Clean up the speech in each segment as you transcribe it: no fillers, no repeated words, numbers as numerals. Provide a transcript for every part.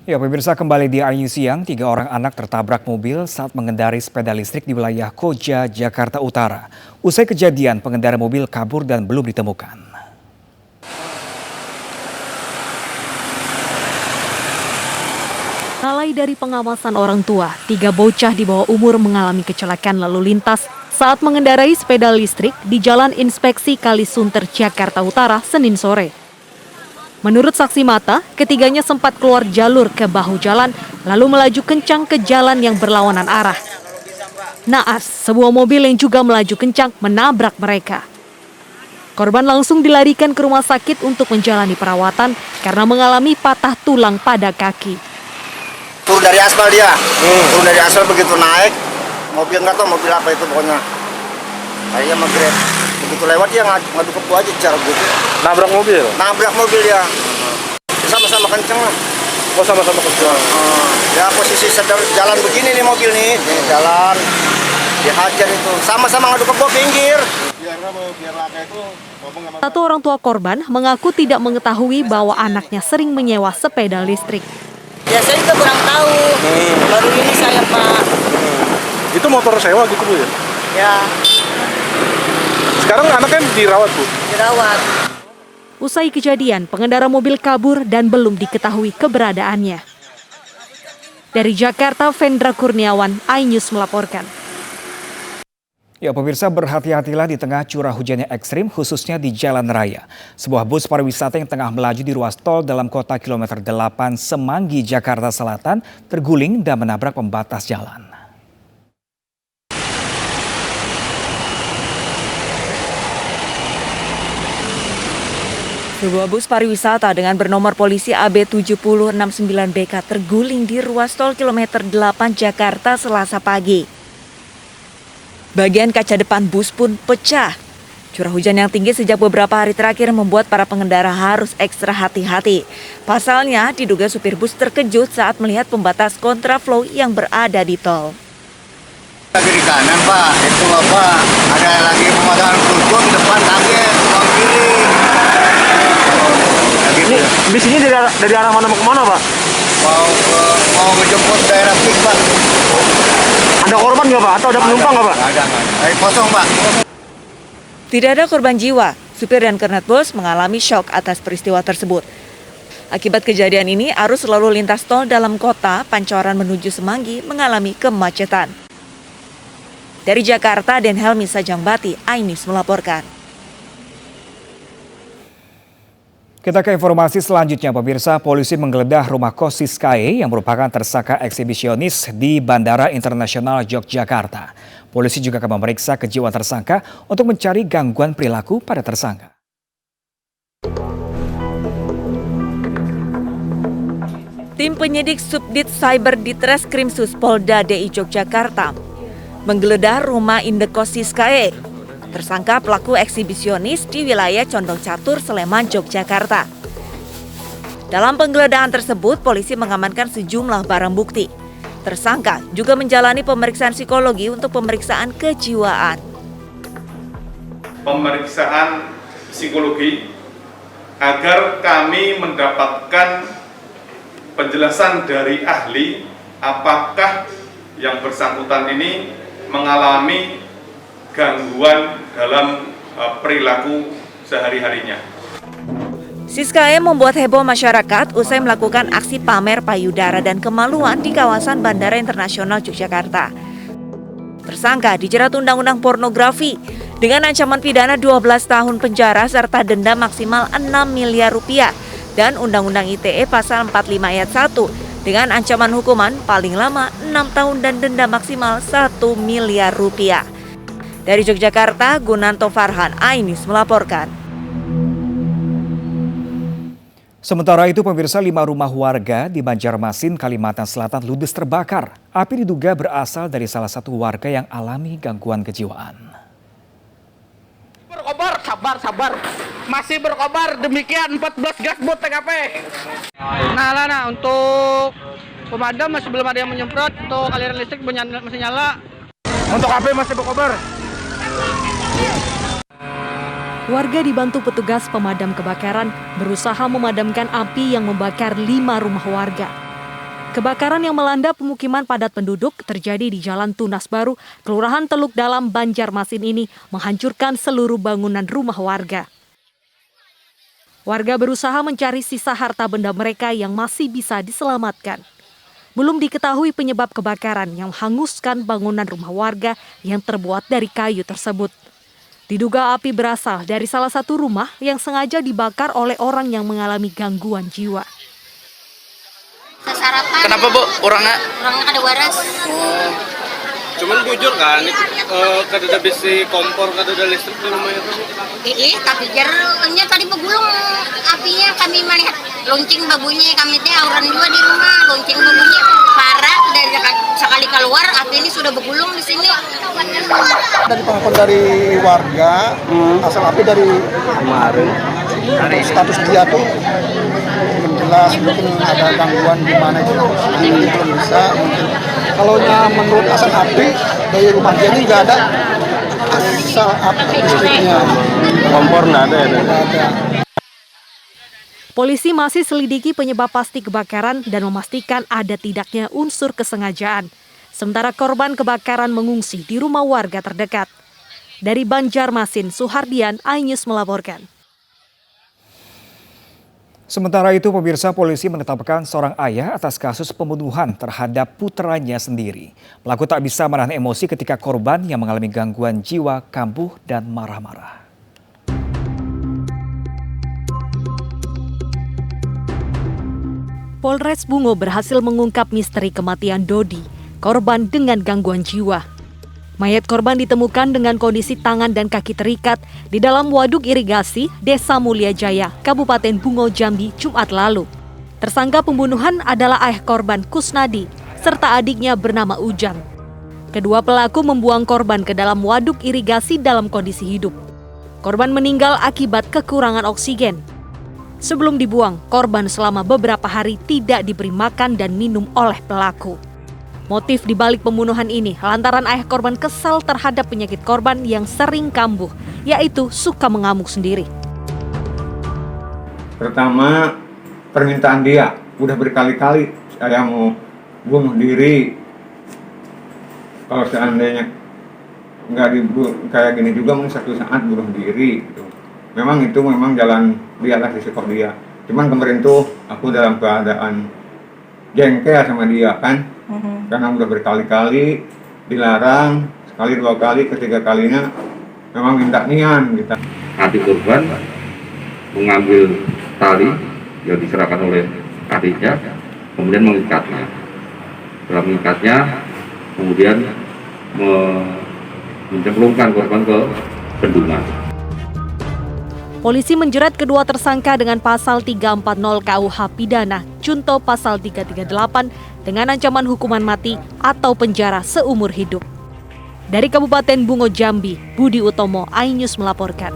Ya, pemirsa, kembali di Ayu Siang, 3 orang anak tertabrak mobil saat mengendari sepeda listrik di wilayah Koja, Jakarta Utara. Usai kejadian, pengendara mobil kabur dan belum ditemukan. Lalai dari pengawasan orang tua, 3 bocah di bawah umur mengalami kecelakaan lalu lintas saat mengendarai sepeda listrik di Jalan Inspeksi Kalisunter, Jakarta Utara, Senin sore. Menurut saksi mata, ketiganya sempat keluar jalur ke bahu jalan, lalu melaju kencang ke jalan yang berlawanan arah. Naas, sebuah mobil yang juga melaju kencang menabrak mereka. Korban langsung dilarikan ke rumah sakit untuk menjalani perawatan karena mengalami patah tulang pada kaki. Turun dari aspal dia, turun dari aspal begitu naik, mobil nggak tahu mobil apa itu pokoknya. Kayaknya Grab. Begitu lewat dia ngadu ke gua aja cara gitu. Nabrak mobil? Nabrak mobil dia. Sama-sama kenceng lah. Oh, sama-sama kenceng. Ya posisi sedang jalan begini nih mobil nih jalan. Dihajar itu. Sama-sama ngadu ke gua pinggir. Satu orang tua korban mengaku tidak mengetahui bahwa anaknya sering menyewa sepeda listrik. Ya saya juga kurang tahu, baru ini saya Pak. Itu motor sewa gitu Bu ya? Ya, Sekarang anaknya dirawat Bu? dirawat. Usai kejadian, pengendara mobil kabur dan belum diketahui keberadaannya. Dari Jakarta, Vendra Kurniawan, iNews melaporkan. Ya, pemirsa, berhati-hatilah di tengah curah hujan yang ekstrim, khususnya di jalan raya. Sebuah bus pariwisata yang tengah melaju di ruas tol dalam kota kilometer 8 Semanggi, Jakarta Selatan, terguling dan menabrak pembatas jalan. Sebuah bus pariwisata dengan bernomor polisi AB7069BK terguling di ruas tol kilometer 8 Jakarta Selasa pagi. Bagian kaca depan bus pun pecah. Curah hujan yang tinggi sejak beberapa hari terakhir membuat para pengendara harus ekstra hati-hati. Pasalnya, diduga supir bus terkejut saat melihat pembatas kontraflow yang berada di tol. Lagi di kanan Pak, itu apa? Ada lagi pemadaman kurkun depan kaget, bawang kiri. Ini bis ini dari arah mana mau kemana Pak? Mau ngejemput daerah Pik Pak. Ada korban nggak Pak? Atau ada penumpang nggak Pak? Ada. Kosong Pak. Tidak ada korban jiwa. Supir dan kernet bus mengalami syok atas peristiwa tersebut. Akibat kejadian ini, arus lalu lintas tol dalam kota Pancoran menuju Semanggi mengalami kemacetan. Dari Jakarta, Den Helmi Sajangbati, iNews melaporkan. Kita ke informasi selanjutnya, pemirsa. Polisi menggeledah rumah kos Siskae yang merupakan tersangka eksibisionis di Bandara Internasional Yogyakarta. Polisi juga akan memeriksa kejiwaan tersangka untuk mencari gangguan perilaku pada tersangka. Tim penyidik Subdit Cyber Ditreskrimsus Polda DI Yogyakarta menggeledah rumah indekos Siskae. Tersangka pelaku eksibisionis di wilayah Condong Catur, Sleman, Yogyakarta. Dalam penggeledahan tersebut, polisi mengamankan sejumlah barang bukti. Tersangka juga menjalani pemeriksaan psikologi untuk pemeriksaan kejiwaan. Pemeriksaan psikologi agar kami mendapatkan penjelasan dari ahli apakah yang bersangkutan ini mengalami gangguan dalam perilaku sehari-harinya. Siskae membuat heboh masyarakat usai melakukan aksi pamer payudara dan kemaluan di kawasan Bandara Internasional Yogyakarta. Tersangka dijerat Undang-Undang Pornografi dengan ancaman pidana 12 tahun penjara serta denda maksimal 6 miliar rupiah dan Undang-Undang ITE pasal 45 ayat 1 dengan ancaman hukuman paling lama 6 tahun dan denda maksimal 1 miliar rupiah. Dari Yogyakarta, Gunanto Farhan, iNews melaporkan. Sementara itu, pemirsa, 5 rumah warga di Banjarmasin, Kalimantan Selatan ludes terbakar. Api diduga berasal dari salah satu warga yang alami gangguan kejiwaan. Berkobar, sabar. Masih berkobar, demikian 14 gasbot TKP. Nah, untuk pemadam masih belum ada yang menyemprot, untuk aliran listrik masih nyala. Untuk api masih berkobar. Warga dibantu petugas pemadam kebakaran berusaha memadamkan api yang membakar 5 rumah warga. Kebakaran yang melanda pemukiman padat penduduk terjadi di Jalan Tunas Baru, Kelurahan Teluk Dalam, Banjarmasin ini menghancurkan seluruh bangunan rumah warga. Warga berusaha mencari sisa harta benda mereka yang masih bisa diselamatkan. Belum diketahui penyebab kebakaran yang menghanguskan bangunan rumah warga yang terbuat dari kayu tersebut. Diduga api berasal dari salah satu rumah yang sengaja dibakar oleh orang yang mengalami gangguan jiwa. Sarapan. Kenapa Bu? Orangnya? Orangnya ada waras. Cuman bujur kan, kada ada besi kompor, kada ada listrik di rumah itu. Tapi jarnya tadi begulung apinya, kami melihat lonceng babunyi, kami teh auran juga di rumah, lonceng babunyi parah, dan sekali keluar api ini sudah begulung di sini. Dari pengakuan dari warga, asal api dari kemarin. Status dia tuh belum jelas, mungkin ada gangguan di mana itu, belum bisa. Kalau menurut asal api dari rumah dia ini nggak ada asal api listriknya. Kompor nggak ada. Polisi masih selidiki penyebab pasti kebakaran dan memastikan ada tidaknya unsur kesengajaan. Sementara korban kebakaran mengungsi di rumah warga terdekat. Dari Banjarmasin, Suhardian, iNews melaporkan. Sementara itu, pemirsa, polisi menetapkan seorang ayah atas kasus pembunuhan terhadap putranya sendiri. Pelaku tak bisa menahan emosi ketika korban yang mengalami gangguan jiwa kambuh dan marah-marah. Polres Bungo berhasil mengungkap misteri kematian Dodi, korban dengan gangguan jiwa. Mayat korban ditemukan dengan kondisi tangan dan kaki terikat di dalam waduk irigasi Desa Mulia Jaya, Kabupaten Bungo, Jambi, Jumat lalu. Tersangka pembunuhan adalah ayah korban Kusnadi serta adiknya bernama Ujang. Kedua pelaku membuang korban ke dalam waduk irigasi dalam kondisi hidup. Korban meninggal akibat kekurangan oksigen. Sebelum dibuang, korban selama beberapa hari tidak diberi makan dan minum oleh pelaku. Motif dibalik pembunuhan ini lantaran ayah korban kesal terhadap penyakit korban yang sering kambuh, yaitu suka mengamuk sendiri. Pertama, permintaan dia udah berkali-kali, saya mau bunuh diri. Kalau seandainya nggak kayak gini juga, mungkin satu saat bunuh diri. Gitu. Memang itu jalan dia lah, risiko dia. Cuman kemarin tuh aku dalam keadaan jengkel sama dia kan. Karena udah berkali-kali dilarang, sekali, dua kali, ketiga kalinya memang minta nian gitu. Adik korban mengambil tali yang diserahkan oleh adiknya, kemudian mengikatnya. Setelah mengikatnya, kemudian mencemplungkan korban ke bendungan. Polisi menjerat kedua tersangka dengan pasal 340 KUH Pidana, junto pasal 338 dengan ancaman hukuman mati atau penjara seumur hidup. Dari Kabupaten Bungo, Jambi, Budi Utomo, iNews melaporkan.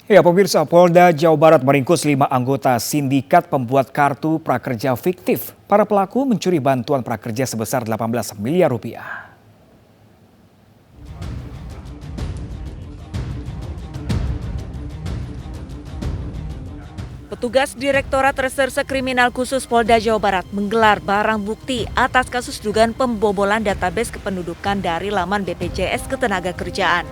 Ya, pemirsa, Polda Jawa Barat meringkus 5 anggota sindikat pembuat kartu prakerja fiktif. Para pelaku mencuri bantuan prakerja sebesar 18 miliar rupiah. Petugas Direktorat Reserse Kriminal Khusus Polda Jawa Barat menggelar barang bukti atas kasus dugaan pembobolan database kependudukan dari laman BPJS Ketenagakerjaan.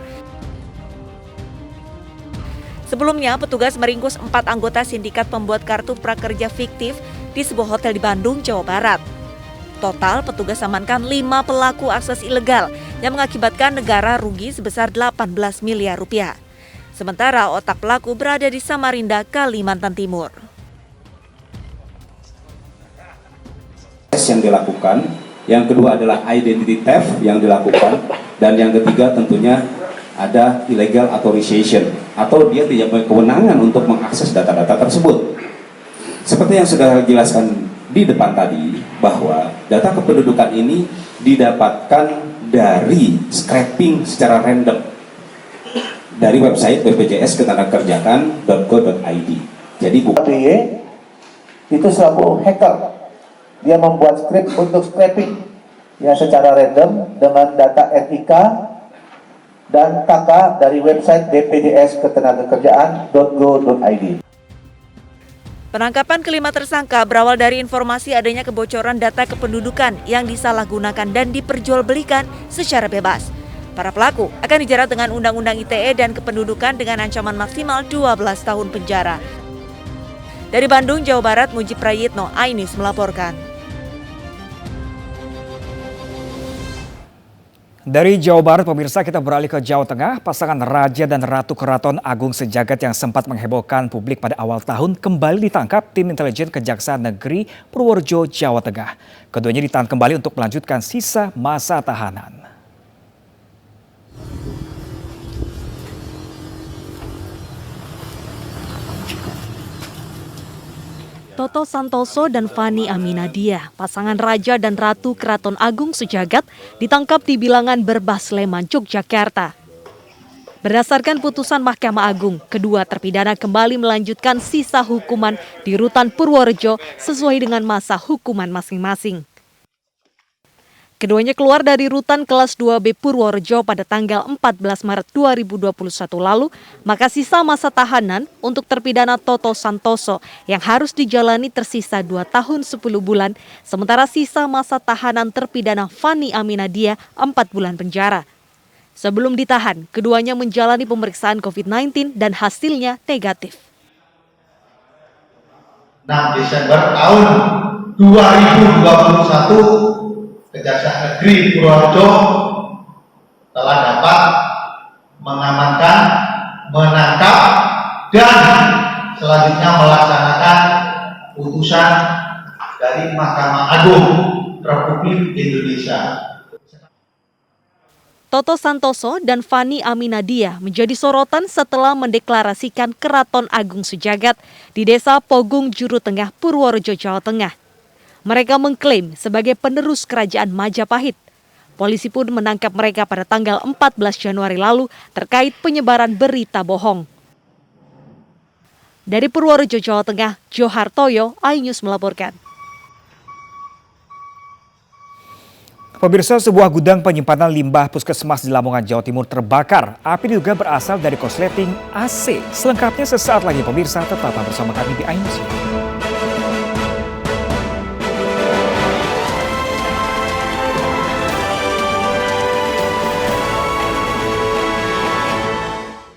Sebelumnya, petugas meringkus 4 anggota sindikat pembuat kartu prakerja fiktif di sebuah hotel di Bandung, Jawa Barat. Total, petugas amankan 5 pelaku akses ilegal yang mengakibatkan negara rugi sebesar 18 miliar rupiah. Sementara otak pelaku berada di Samarinda, Kalimantan Timur. Yang dilakukan, yang kedua adalah identity theft yang dilakukan, dan yang ketiga tentunya ada illegal authorization atau dia tidak punya kewenangan untuk mengakses data-data tersebut. Seperti yang sudah dijelaskan di depan tadi, bahwa data kependudukan ini didapatkan dari scraping secara random dari website BPJS Ketenagakerjaan.go.id. Jadi itu selaku hacker, dia membuat skrip untuk scraping ya secara random dengan data NIK dan KK dari website BPJS Ketenagakerjaan.go.id. Penangkapan kelima tersangka berawal dari informasi adanya kebocoran data kependudukan yang disalahgunakan dan diperjualbelikan secara bebas. Para pelaku akan dijerat dengan Undang-Undang ITE dan kependudukan dengan ancaman maksimal 12 tahun penjara. Dari Bandung, Jawa Barat, Mujib Prayitno, Ainis melaporkan. Dari Jawa Barat, pemirsa, kita beralih ke Jawa Tengah. Pasangan Raja dan Ratu Keraton Agung Sejagat yang sempat menghebohkan publik pada awal tahun kembali ditangkap tim intelijen Kejaksaan Negeri Purworejo, Jawa Tengah. Keduanya ditahan kembali untuk melanjutkan sisa masa tahanan. Toto Santoso dan Fani Aminadia, pasangan Raja dan Ratu Keraton Agung Sejagat, ditangkap di Bilangan Berbas, Sleman, Yogyakarta. Berdasarkan putusan Mahkamah Agung, kedua terpidana kembali melanjutkan sisa hukuman di Rutan Purworejo sesuai dengan masa hukuman masing-masing. Keduanya keluar dari rutan kelas 2B Purworejo pada tanggal 14 Maret 2021 lalu, maka sisa masa tahanan untuk terpidana Toto Santoso yang harus dijalani tersisa 2 tahun 10 bulan, sementara sisa masa tahanan terpidana Fani Aminadia 4 bulan penjara. Sebelum ditahan, keduanya menjalani pemeriksaan COVID-19 dan hasilnya negatif. 6 Desember tahun 2021, Kejaksaan Negeri Purworejo telah dapat mengamankan, menangkap, dan selanjutnya melaksanakan putusan dari Mahkamah Agung Republik Indonesia. Toto Santoso dan Fani Aminadia menjadi sorotan setelah mendeklarasikan Keraton Agung Sejagat di Desa Pogung, Juru Tengah, Purworejo, Jawa Tengah. Mereka mengklaim sebagai penerus kerajaan Majapahit. Polisi pun menangkap mereka pada tanggal 14 Januari lalu terkait penyebaran berita bohong. Dari Purworejo, Jawa Tengah, Johartoyo, iNews melaporkan. Pemirsa, sebuah gudang penyimpanan limbah puskesmas di Lamongan, Jawa Timur terbakar. Api diduga berasal dari korsleting AC. Selengkapnya sesaat lagi, pemirsa, tetaplah bersama kami di iNews.